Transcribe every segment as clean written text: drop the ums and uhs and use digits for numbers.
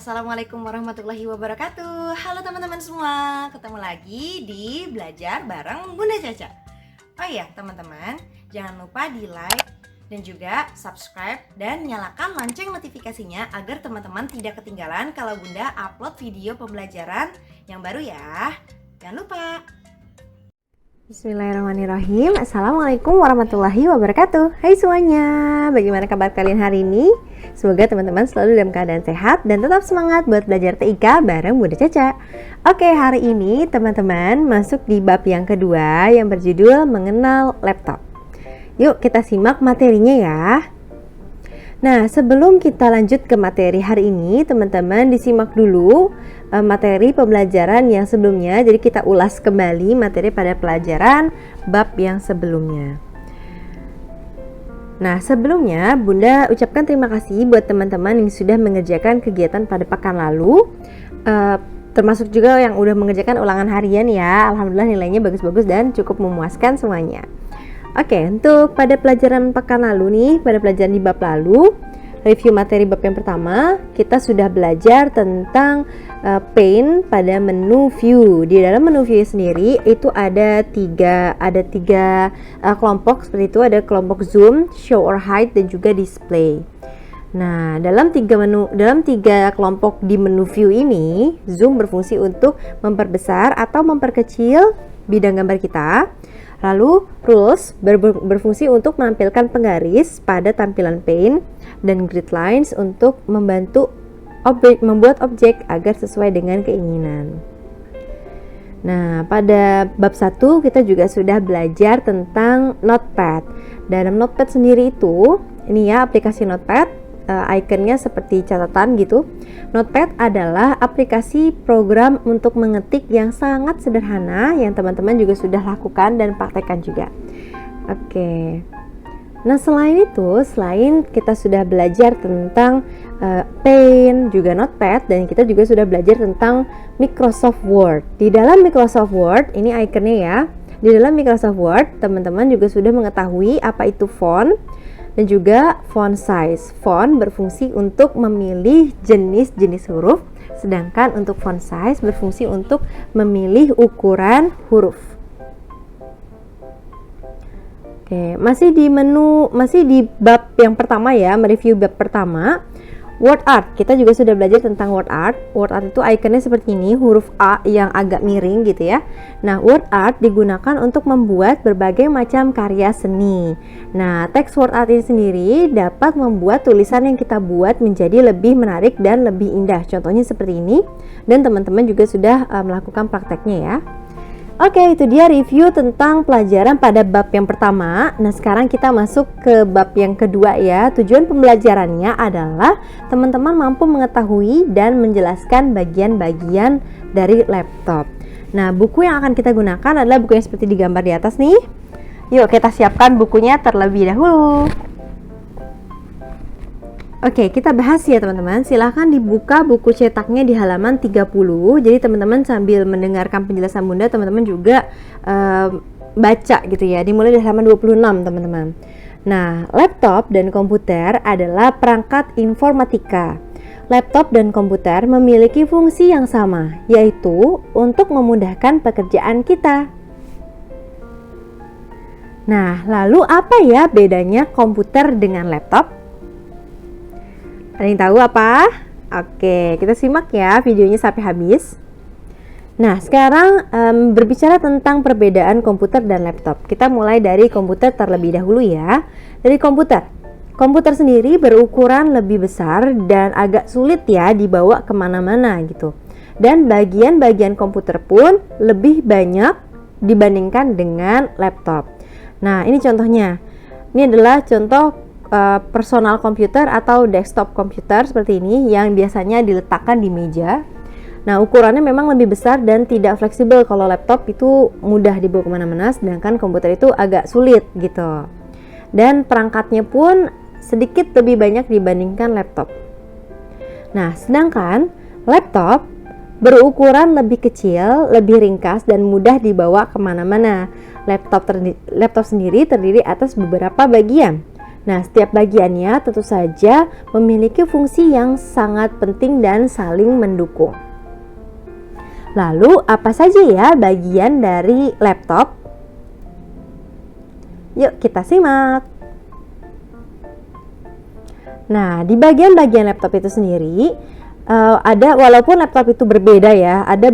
Assalamualaikum warahmatullahi wabarakatuh. Halo teman-teman semua, ketemu lagi di Belajar bareng Bunda Caca. Oh iya teman-teman, jangan lupa di like dan juga subscribe dan nyalakan lonceng notifikasinya agar teman-teman tidak ketinggalan kalau Bunda upload video pembelajaran yang baru ya. Jangan lupa. Bismillahirrahmanirrahim. Assalamualaikum warahmatullahi wabarakatuh. Hai semuanya, bagaimana kabar kalian hari ini? Semoga teman-teman selalu dalam keadaan sehat dan tetap semangat buat belajar TIK bareng Bunda Caca. Oke, hari ini teman-teman masuk di bab yang kedua yang berjudul mengenal laptop. Yuk kita simak materinya ya. Nah, sebelum kita lanjut ke materi hari ini, teman-teman disimak dulu materi pembelajaran yang sebelumnya. Jadi kita ulas kembali materi pada pelajaran bab yang sebelumnya. Nah, sebelumnya Bunda ucapkan terima kasih buat teman-teman yang sudah mengerjakan kegiatan pada pekan lalu, termasuk juga yang udah mengerjakan ulangan harian ya. Alhamdulillah nilainya bagus-bagus dan cukup memuaskan semuanya. Oke, untuk pada pelajaran pekan lalu nih, pada pelajaran di bab lalu, review materi bab yang pertama, kita sudah belajar tentang Paint pada menu view. Di dalam menu view sendiri itu ada tiga kelompok seperti itu. Ada kelompok zoom, show or hide, dan juga display. Nah, dalam tiga kelompok di menu view ini, zoom berfungsi untuk memperbesar atau memperkecil bidang gambar kita. Lalu rules berfungsi untuk menampilkan penggaris pada tampilan paint, dan grid lines untuk membantu membuat objek agar sesuai dengan keinginan. Nah, pada bab 1 kita juga sudah belajar tentang Notepad. Dalam Notepad sendiri itu, ini ya aplikasi Notepad, ikonnya seperti catatan gitu. Notepad adalah aplikasi program untuk mengetik yang sangat sederhana yang teman-teman juga sudah lakukan dan praktekkan juga. Oke. Nah, selain kita sudah belajar tentang Paint, juga Notepad, dan kita juga sudah belajar tentang Microsoft Word. Di dalam Microsoft Word, ini ikonnya ya. Di dalam Microsoft Word, teman-teman juga sudah mengetahui apa itu font dan juga font size. Font berfungsi untuk memilih jenis-jenis huruf, sedangkan untuk font size berfungsi untuk memilih ukuran huruf. Oke, masih di bab yang pertama ya, mereview bab pertama. Word art, kita juga sudah belajar tentang word art. Word art itu ikonnya seperti ini, huruf A yang agak miring gitu ya. Nah, word art digunakan untuk membuat berbagai macam karya seni. Nah, teks word art ini sendiri dapat membuat tulisan yang kita buat menjadi lebih menarik dan lebih indah. Contohnya seperti ini, dan teman-teman juga sudah melakukan prakteknya ya. Oke, itu dia review tentang pelajaran pada bab yang pertama. Nah, sekarang kita masuk ke bab yang kedua ya. Tujuan pembelajarannya adalah teman-teman mampu mengetahui dan menjelaskan bagian-bagian dari laptop. Nah, buku yang akan kita gunakan adalah buku yang seperti digambar di atas nih. Yuk, kita siapkan bukunya terlebih dahulu. Oke, kita bahas ya teman-teman. Silahkan dibuka buku cetaknya di halaman 30. Jadi teman-teman sambil mendengarkan penjelasan Bunda, teman-teman juga baca gitu ya. Dimulai dari halaman 26 teman-teman. Nah, laptop dan komputer adalah perangkat informatika. Laptop dan komputer memiliki fungsi yang sama, yaitu untuk memudahkan pekerjaan kita. Nah, lalu apa ya bedanya komputer dengan laptop? Ada yang tahu apa? Oke, kita simak ya videonya sampai habis. Nah, sekarang berbicara tentang perbedaan komputer dan laptop. Kita mulai dari komputer terlebih dahulu ya. Dari komputer sendiri berukuran lebih besar dan agak sulit ya dibawa kemana-mana gitu. Dan bagian-bagian komputer pun lebih banyak dibandingkan dengan laptop. Nah, ini contohnya. Ini adalah contoh personal komputer atau desktop komputer seperti ini yang biasanya diletakkan di meja. Nah, ukurannya memang lebih besar dan tidak fleksibel. Kalau laptop itu mudah dibawa kemana-mana, sedangkan komputer itu agak sulit gitu. Dan perangkatnya pun sedikit lebih banyak dibandingkan laptop. Nah, sedangkan laptop berukuran lebih kecil, lebih ringkas, dan mudah dibawa kemana-mana. Laptop sendiri terdiri atas beberapa bagian. Nah, setiap bagiannya tentu saja memiliki fungsi yang sangat penting dan saling mendukung. Lalu, apa saja ya bagian dari laptop? Yuk kita simak. Nah, di bagian-bagian laptop itu sendiri ada, walaupun laptop itu berbeda ya, ada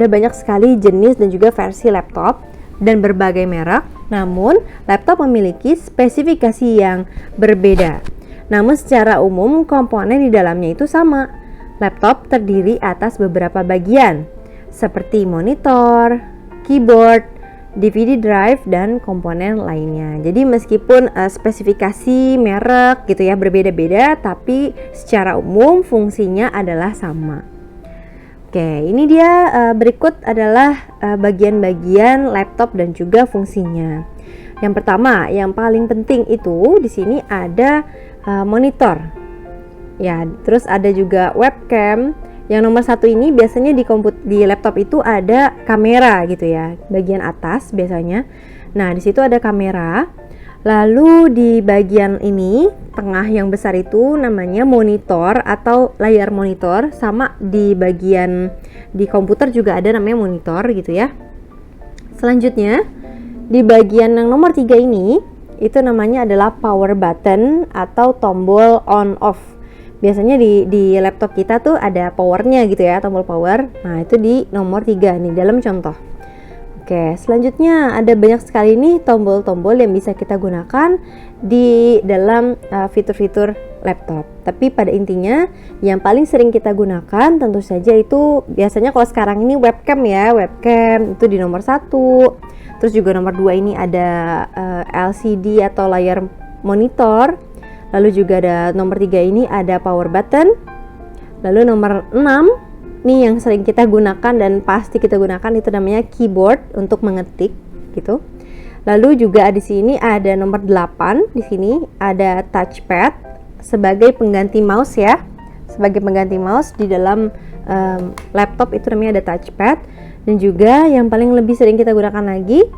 banyak sekali jenis dan juga versi laptop dan berbagai merek. Namun, laptop memiliki spesifikasi yang berbeda. Namun secara umum komponen di dalamnya itu sama. Laptop terdiri atas beberapa bagian seperti monitor, keyboard, DVD drive, dan komponen lainnya. Jadi meskipun spesifikasi merek gitu ya berbeda-beda, tapi secara umum fungsinya adalah sama. Oke, ini dia berikut adalah bagian-bagian laptop dan juga fungsinya. Yang pertama, yang paling penting itu di sini ada monitor. Ya, terus ada juga webcam. Yang nomor satu ini biasanya di laptop itu ada kamera gitu ya, bagian atas biasanya. Nah, di situ ada kamera. Lalu di bagian ini tengah yang besar itu namanya monitor atau layar monitor, sama di bagian di komputer juga ada namanya monitor gitu ya. Selanjutnya di bagian yang nomor 3 ini itu namanya adalah power button atau tombol on off. Biasanya di laptop kita tuh ada powernya gitu ya, tombol power. Nah, itu di nomor 3 nih dalam contoh. Oke, selanjutnya ada banyak sekali nih tombol-tombol yang bisa kita gunakan di dalam fitur-fitur laptop. Tapi pada intinya yang paling sering kita gunakan tentu saja itu biasanya kalau sekarang ini webcam ya, webcam itu di nomor 1. Terus juga nomor 2 ini ada LCD atau layar monitor. Lalu juga ada nomor 3 ini ada power button. Lalu nomor 6 nih yang sering kita gunakan dan pasti kita gunakan itu namanya keyboard untuk mengetik gitu. Lalu juga di sini ada nomor 8, di sini ada touchpad sebagai pengganti mouse ya. Sebagai pengganti mouse di dalam laptop itu namanya ada touchpad. Dan juga yang paling lebih sering kita gunakan lagi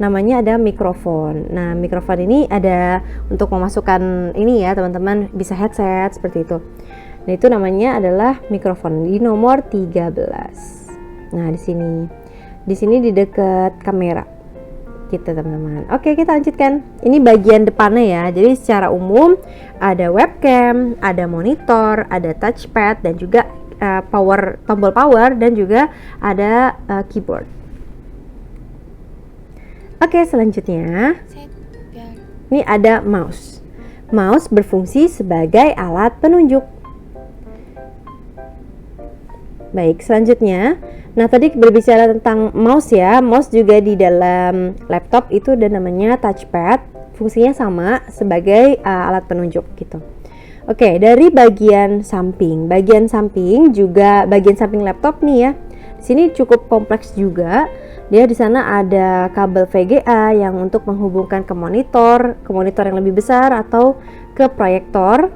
namanya ada mikrofon. Nah, mikrofon ini ada untuk memasukkan ini ya teman-teman, bisa headset seperti itu. Nah, itu namanya adalah mikrofon di nomor 13. Nah, di sini di dekat kamera gitu teman-teman. Oke, kita lanjutkan. Ini bagian depannya ya. Jadi secara umum ada webcam, ada monitor, ada touchpad dan juga tombol power dan juga ada keyboard. Oke, selanjutnya ini ada mouse. Mouse berfungsi sebagai alat penunjuk. Baik, selanjutnya, nah tadi berbicara tentang mouse ya. Mouse juga di dalam laptop itu ada namanya touchpad. Fungsinya sama sebagai alat penunjuk gitu. Oke, dari bagian samping. Bagian samping juga bagian samping laptop nih ya. Di sini cukup kompleks juga. Dia di sana ada kabel VGA yang untuk menghubungkan ke monitor yang lebih besar atau ke proyektor.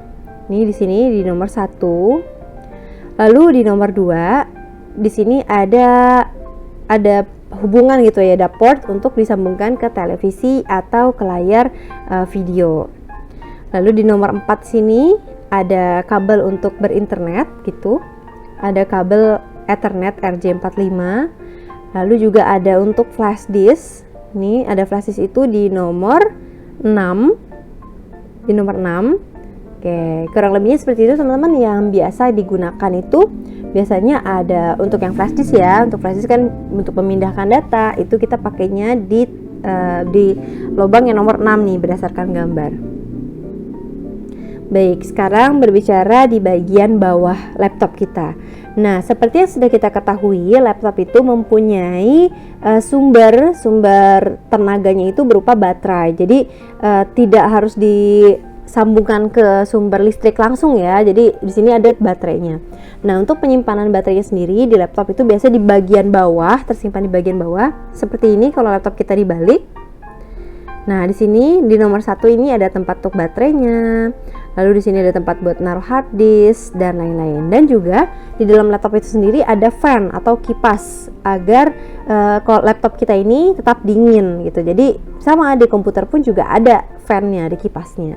Ini di sini di nomor 1. Lalu di nomor 2 di sini ada hubungan gitu ya, ada port untuk disambungkan ke televisi atau ke layar video. Lalu di nomor 4 sini ada kabel untuk berinternet gitu. Ada kabel Ethernet RJ45. Lalu juga ada untuk flash disk. Ini ada flash disk itu di nomor 6. Di nomor 6. Oke, kurang lebihnya seperti itu teman-teman. Yang biasa digunakan itu biasanya ada untuk yang flash disk ya. Untuk flash disk kan untuk memindahkan data itu kita pakainya di lubang yang nomor 6 nih berdasarkan gambar. Baik, sekarang berbicara di bagian bawah laptop kita. Nah, seperti yang sudah kita ketahui, laptop itu mempunyai sumber tenaganya itu berupa baterai. Jadi tidak harus disambungkan ke sumber listrik langsung ya. Jadi di sini ada baterainya. Nah, untuk penyimpanan baterainya sendiri di laptop itu biasa di bagian bawah, tersimpan di bagian bawah. Seperti ini kalau laptop kita dibalik. Nah, di sini di nomor 1 ini ada tempat untuk baterainya. Lalu di sini ada tempat buat naruh hard disk dan lain-lain. Dan juga di dalam laptop itu sendiri ada fan atau kipas agar kalau laptop kita ini tetap dingin gitu. Jadi sama di komputer pun juga ada fan-nya, di kipasnya.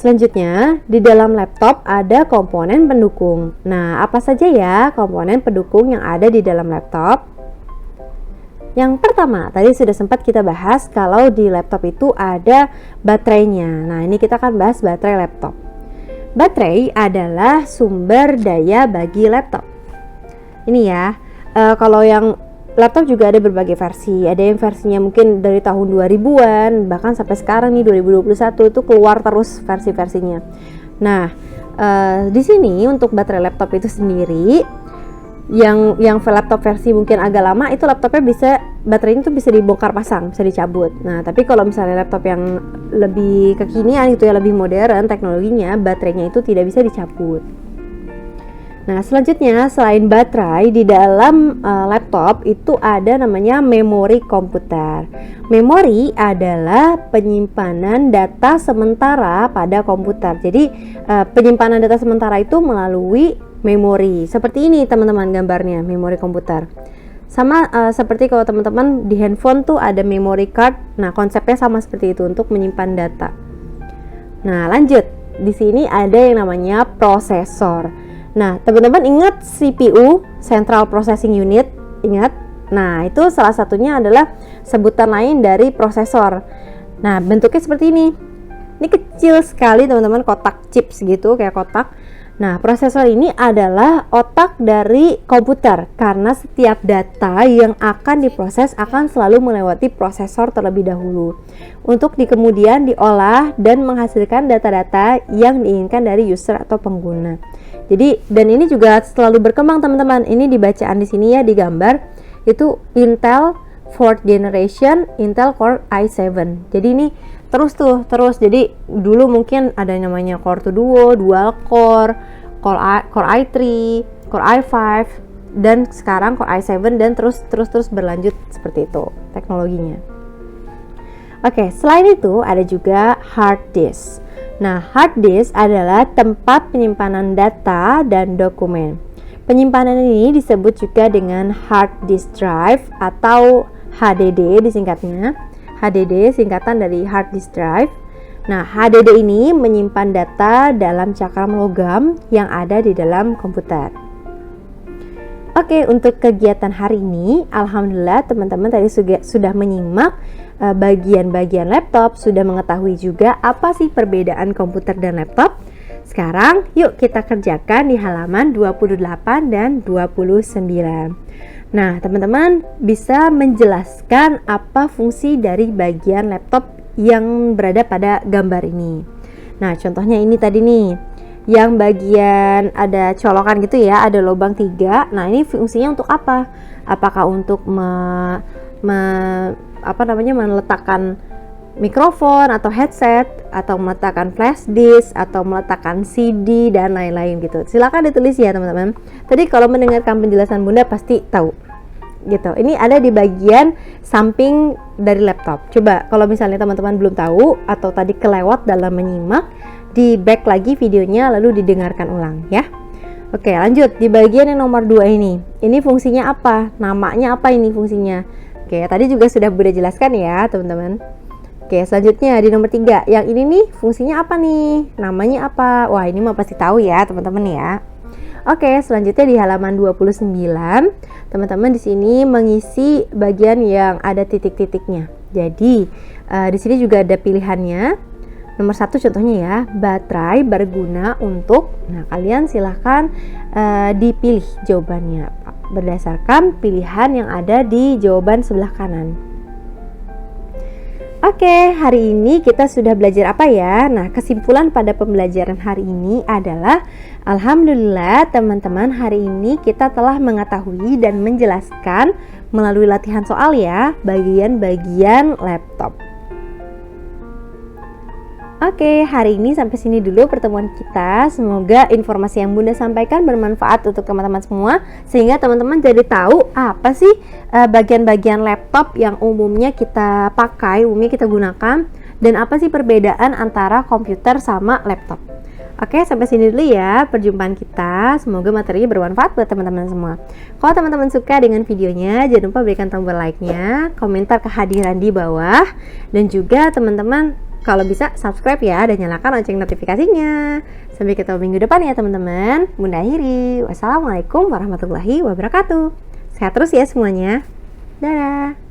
selanjutnya di dalam laptop ada komponen pendukung. Nah, apa saja ya komponen pendukung yang ada di dalam laptop? Yang pertama, tadi sudah sempat kita bahas kalau di laptop itu ada baterainya. Nah, ini kita akan bahas baterai laptop. Baterai adalah sumber daya bagi laptop. Ini ya, kalau yang laptop juga ada berbagai versi. Ada yang versinya mungkin dari tahun 2000-an, bahkan sampai sekarang nih 2021 itu keluar terus versi-versinya. Nah, di sini untuk baterai laptop itu sendiri, yang laptop versi mungkin agak lama itu laptopnya baterainya itu bisa dibongkar pasang, bisa dicabut. Nah, tapi kalau misalnya laptop yang lebih kekinian gitu ya, lebih modern teknologinya, baterainya itu tidak bisa dicabut. Nah, selanjutnya selain baterai di dalam laptop itu ada namanya memori komputer. Memori adalah penyimpanan data sementara pada komputer. Jadi penyimpanan data sementara itu melalui memori. Seperti ini teman-teman gambarnya, memori komputer. Sama seperti kalau teman-teman di handphone tuh ada memory card. Nah, konsepnya sama seperti itu untuk menyimpan data. Nah, lanjut. Di sini ada yang namanya prosesor. Nah, teman-teman ingat CPU, Central Processing Unit, ingat? Nah, itu salah satunya adalah sebutan lain dari prosesor. Nah, bentuknya seperti ini. Ini kecil sekali teman-teman, kotak chips gitu, kayak kotak. Nah, prosesor ini adalah otak dari komputer karena setiap data yang akan diproses akan selalu melewati prosesor terlebih dahulu untuk kemudian diolah dan menghasilkan data-data yang diinginkan dari user atau pengguna. Jadi, dan ini juga selalu berkembang teman-teman. Ini dibacaan di sini ya, di gambar itu Intel 4th generation Intel Core i7. Jadi ini terus. Jadi dulu mungkin ada yang namanya Core 2 Duo, Dual Core, Core i3, Core i5, dan sekarang Core i7 dan terus berlanjut seperti itu teknologinya. Oke, selain itu ada juga hard disk. Nah, hard disk adalah tempat penyimpanan data dan dokumen. Penyimpanan ini disebut juga dengan hard disk drive atau HDD disingkatnya. HDD singkatan dari hard disk drive. Nah, HDD ini menyimpan data dalam cakram logam yang ada di dalam komputer. Oke, untuk kegiatan hari ini, alhamdulillah teman-teman tadi sudah menyimak bagian-bagian laptop, sudah mengetahui juga apa sih perbedaan komputer dan laptop. Sekarang yuk kita kerjakan di halaman 28 dan 29. Nah, teman-teman bisa menjelaskan apa fungsi dari bagian laptop yang berada pada gambar ini. Nah, contohnya ini tadi nih, yang bagian ada colokan gitu ya, ada lubang 3. Nah, ini fungsinya untuk apa? Apakah untuk meletakkan mikrofon atau headset, atau meletakkan flash disk, atau meletakkan CD dan lain-lain gitu. Silakan ditulis ya teman-teman. Tadi kalau mendengarkan penjelasan Bunda pasti tahu gitu. Ini ada di bagian samping dari laptop. Coba kalau misalnya teman-teman belum tahu atau tadi kelewat dalam menyimak, di back lagi videonya lalu didengarkan ulang ya. Oke, lanjut di bagian yang nomor 2 ini. Ini fungsinya apa? Namanya apa ini fungsinya? Oke, tadi juga sudah Bunda jelaskan ya teman-teman. Oke, selanjutnya di nomor 3. Yang ini nih fungsinya apa nih? Namanya apa? Wah, ini mah pasti tahu ya teman-teman ya. Oke, selanjutnya di halaman 29, teman-teman di sini mengisi bagian yang ada titik-titiknya. Jadi, di sini juga ada pilihannya. Nomor 1 contohnya ya, baterai berguna untuk. Nah, kalian silahkan dipilih jawabannya berdasarkan pilihan yang ada di jawaban sebelah kanan. Oke, hari ini kita sudah belajar apa ya? Nah, kesimpulan pada pembelajaran hari ini adalah alhamdulillah teman-teman, hari ini kita telah mengetahui dan menjelaskan melalui latihan soal ya, bagian-bagian laptop. Oke, hari ini sampai sini dulu pertemuan kita. Semoga informasi yang Bunda sampaikan bermanfaat untuk teman-teman semua, sehingga teman-teman jadi tahu apa sih bagian-bagian laptop yang umumnya kita pakai, umumnya kita gunakan, dan apa sih perbedaan antara komputer sama laptop. Oke, sampai sini dulu ya perjumpaan kita. Semoga materinya bermanfaat buat teman-teman semua. Kalau teman-teman suka dengan videonya, jangan lupa berikan tombol like-nya, komentar kehadiran di bawah, dan juga teman-teman Kalau bisa subscribe ya dan nyalakan lonceng notifikasinya. Sampai ketemu minggu depan ya teman-teman. Bunda akhiri. Wassalamualaikum warahmatullahi wabarakatuh. Sehat terus ya semuanya. Dadah.